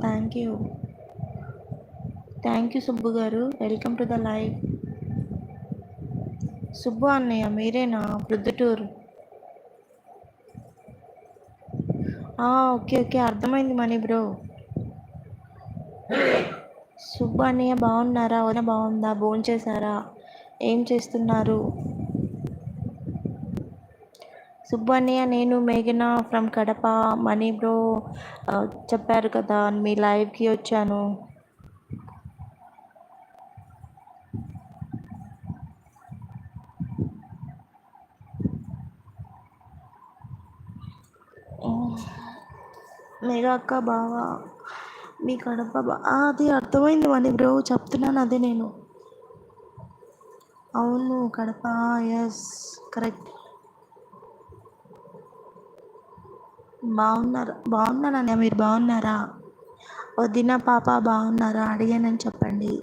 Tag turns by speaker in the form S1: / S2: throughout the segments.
S1: Thank you. Thank you Subbu గారు. Welcome to the live. Subbu అన్నయ్య మీరేనా ప్రొద్దుటూరు? ఓకే ఓకే, అర్థమైంది మనీ బ్రో. సుబ్బు అన్నయ్య బాగున్నారా? వదిన బాగుందా? భోంచేశారా? ఏం చేస్తున్నారు? సుబ్బు అన్నయ్య, నేను మేఘన ఫ్రమ్ కడప. మనీ బ్రో చెప్పారు కదా, మీ లైవ్కి వచ్చాను. మేఘ అక్క బావా మీ కడప అది అర్థమైంది మనీ బ్రో, చెప్తున్నాను అదే నేను. అవును కడప, ఎస్ కరెక్ట్. బాగున్నానన్నయ్య, మీరు బాగున్నారా? వదిన పాప బాగున్నారా అడిగానని చెప్పండి.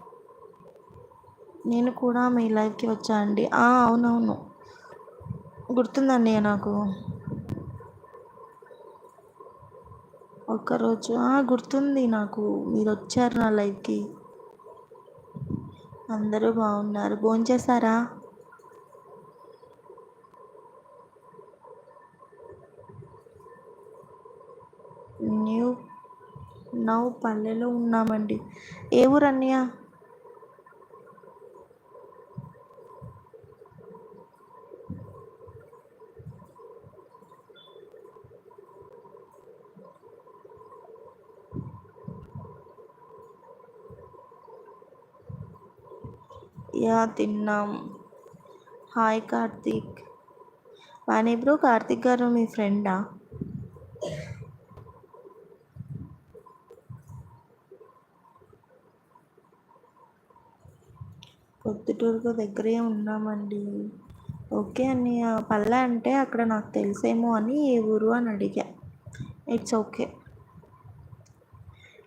S1: నేను కూడా మీ లైవ్కి వచ్చా అండి. అవునవును గుర్తుందన్నయ్య నాకు. ఒక్కరోజు గుర్తుంది నాకు, మీరు వచ్చారు నా లైవ్కి. అందరూ బాగున్నారు. భోంచేశారా? నౌ పల్లెలో ఉన్నామండి. ఏ ఊరు అన్నయ్య? తిన్నాం. హాయ్ కార్తీక్. వాణి బ్రో, కార్తీక్ గారు మీ ఫ్రెండా? పొద్దుటూరుకు దగ్గరే ఉన్నామండి. ఓకే అన్నయ్య, పల్లె అంటే అక్కడ నాకు తెలిసేమో అని ఏ ఊరు అని అడిగా. It's okay.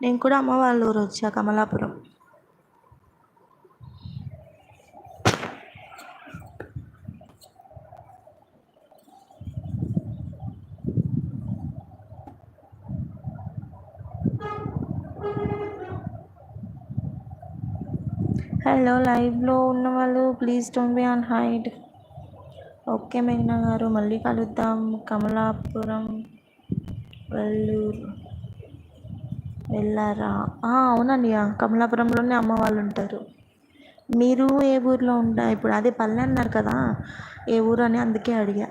S1: నేను కూడా అమ్మ వాళ్ళ ఊరు వచ్చా, కమలాపురం. హలో, లైవ్లో ఉన్న వాళ్ళు please don't be on hide. Okay మేఘనా గారు, మళ్ళీ కలుద్దాం. కమలాపురం వెళ్ళారా? అవునన్నయ్య, కమలాపురంలోనే అమ్మ వాళ్ళు ఉంటారు. మీరు ఏ ఊర్లో ఇప్పుడు అదే పల్లె అన్నారు కదా, ఏ ఊరు అని అందుకే అడిగా.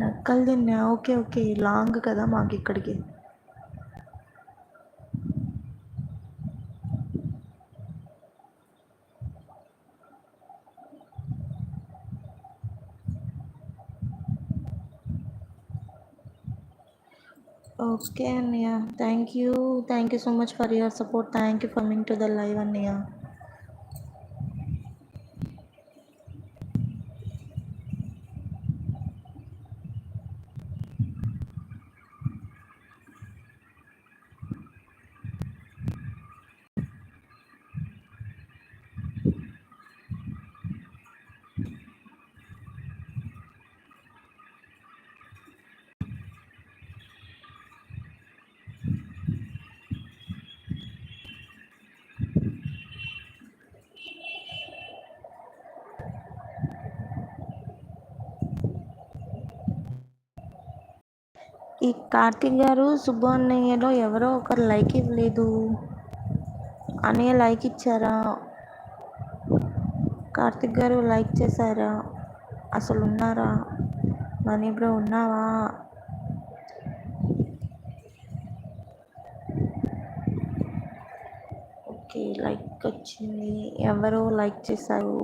S1: నక్కలు తిన్నా. ఓకే ఓకే, లాంగ్ కదా మాకు ఇక్కడికి. ఓకే అన్నయ్య, thank you so much for your support. Thank you coming to the live అన్నయ్య. ఈ కార్తీక్ గారు, సుబ్బు అన్నయ్యలో ఎవరో ఒకరు లైక్ ఇవ్వలేదు. అన్నయ్య లైక్ ఇచ్చారా? కార్తీక్ గారు లైక్ చేశారా? అసలు ఉన్నారా? మనీ బ్రో ఉన్నావా? ఓకే, లైక్ వచ్చింది. ఎవరో లైక్ చేశారు.